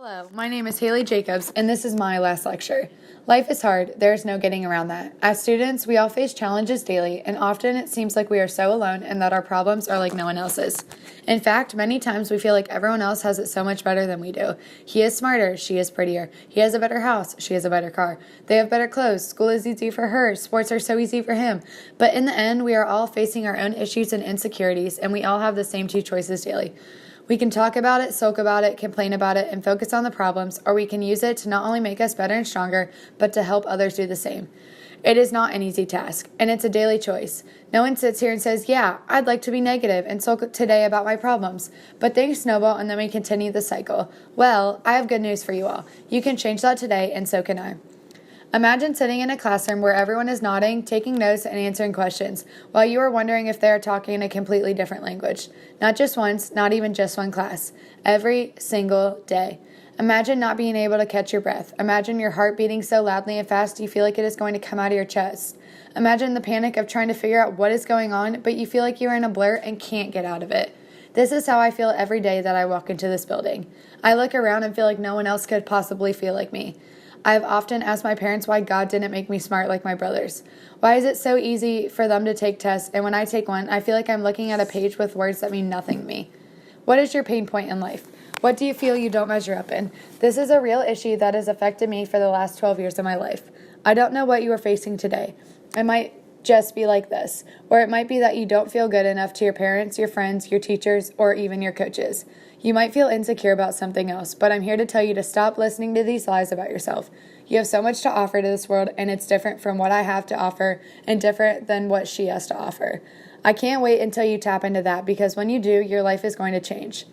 Hello, my name is Haley Jacobs, and this is my last lecture. Life is hard, there's no getting around that. As students, we all face challenges daily, and often it seems like we are so alone and that our problems are like no one else's. In fact, many times we feel like everyone else has it so much better than we do. He is smarter, she is prettier. He has a better house, she has a better car. They have better clothes, school is easy for her, sports are so easy for him. But in the end, we are all facing our own issues and insecurities, and we all have the same two choices daily. We can talk about it, sulk about it, complain about it, and focus on the problems, or we can use it to not only make us better and stronger, but to help others do the same. It is not an easy task, and it's a daily choice. No one sits here and says, yeah, I'd like to be negative and sulk today about my problems, but things snowball and then we continue the cycle. Well, I have good news for you all. You can change that today, and so can I. Imagine sitting in a classroom where everyone is nodding, taking notes, and answering questions, while you are wondering if they are talking in a completely different language. Not just once, not even just one class. Every single day. Imagine not being able to catch your breath. Imagine your heart beating so loudly and fast you feel like it is going to come out of your chest. Imagine the panic of trying to figure out what is going on, but you feel like you're in a blur and can't get out of it. This is how I feel every day that I walk into this building. I look around and feel like no one else could possibly feel like me. I have often asked my parents why God didn't make me smart like my brothers. Why is it so easy for them to take tests, and when I take one, I feel like I'm looking at a page with words that mean nothing to me? What is your pain point in life? What do you feel you don't measure up in? This is a real issue that has affected me for the last 12 years of my life. I don't know what you are facing today. It might just be like this, or it might be that you don't feel good enough to your parents, your friends, your teachers, or even your coaches. You might feel insecure about something else, but I'm here to tell you to stop listening to these lies about yourself. You have so much to offer to this world, and it's different from what I have to offer and different than what she has to offer. I can't wait until you tap into that, because when you do, your life is going to change.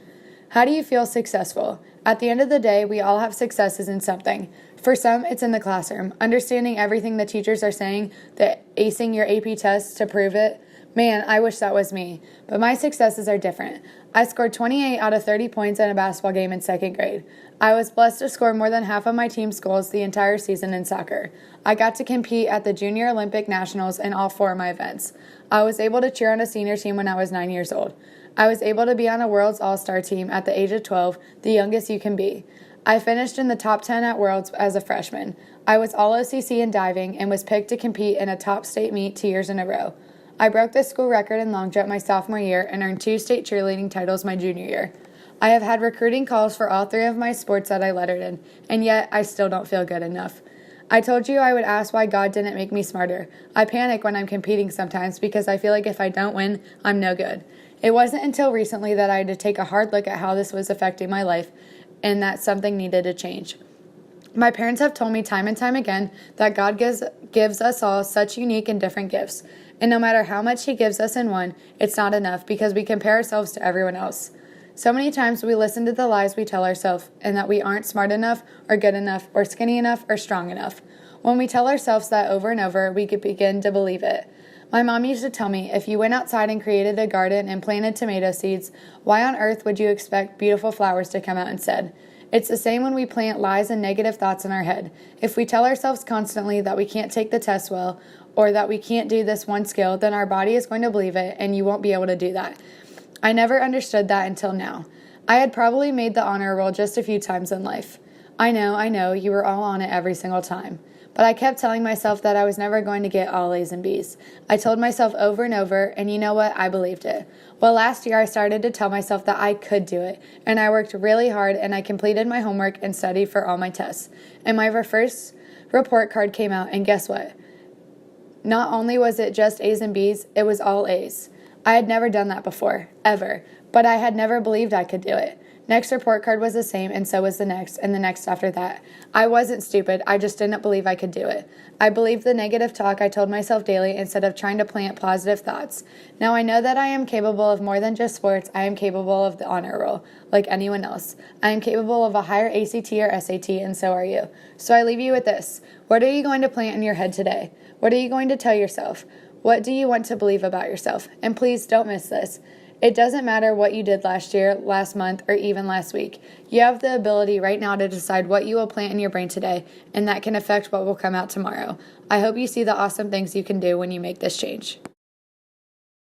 How do you feel successful? At the end of the day, we all have successes in something. For some, it's in the classroom, understanding everything the teachers are saying, acing your AP tests to prove it. Man, I wish that was me. But my successes are different. I scored 28 out of 30 points in a basketball game in second grade. I was blessed to score more than half of my team's goals the entire season in soccer. I got to compete at the Junior Olympic Nationals in all 4 of my events. I was able to cheer on a senior team when I was 9 years old. I was able to be on a World's All-Star team at the age of 12, the youngest you can be. I finished in the top 10 at Worlds as a freshman. I was All-OCC in diving and was picked to compete in a top state meet 2 years in a row. I broke the school record in long jump my sophomore year and earned 2 state cheerleading titles my junior year. I have had recruiting calls for all 3 of my sports that I lettered in, and yet I still don't feel good enough. I told you I would ask why God didn't make me smarter. I panic when I'm competing sometimes because I feel like if I don't win, I'm no good. It wasn't until recently that I had to take a hard look at how this was affecting my life and that something needed to change. My parents have told me time and time again that God gives us all such unique and different gifts. And no matter how much He gives us in one, it's not enough because we compare ourselves to everyone else. So many times we listen to the lies we tell ourselves and that we aren't smart enough or good enough or skinny enough or strong enough. When we tell ourselves that over and over, we could begin to believe it. My mom used to tell me, if you went outside and created a garden and planted tomato seeds, why on earth would you expect beautiful flowers to come out instead? It's the same when we plant lies and negative thoughts in our head. If we tell ourselves constantly that we can't take the test well or that we can't do this one skill, then our body is going to believe it and you won't be able to do that. I never understood that until now. I had probably made the honor roll just a few times in life. I know, you were all on it every single time. But I kept telling myself that I was never going to get all A's and B's. I told myself over and over, and you know what? I believed it. Well, last year I started to tell myself that I could do it, and I worked really hard, and I completed my homework and studied for all my tests. And my first report card came out, and guess what? Not only was it just A's and B's, it was all A's. I had never done that before, ever, but I had never believed I could do it. Next report card was the same, and so was the next, and the next after that. I wasn't stupid, I just didn't believe I could do it. I believed the negative talk I told myself daily instead of trying to plant positive thoughts. Now I know that I am capable of more than just sports. I am capable of the honor roll, like anyone else. I am capable of a higher ACT or SAT, and so are you. So I leave you with this. What are you going to plant in your head today? What are you going to tell yourself? What do you want to believe about yourself? And please don't miss this. It doesn't matter what you did last year, last month, or even last week. You have the ability right now to decide what you will plant in your brain today, and that can affect what will come out tomorrow. I hope you see the awesome things you can do when you make this change.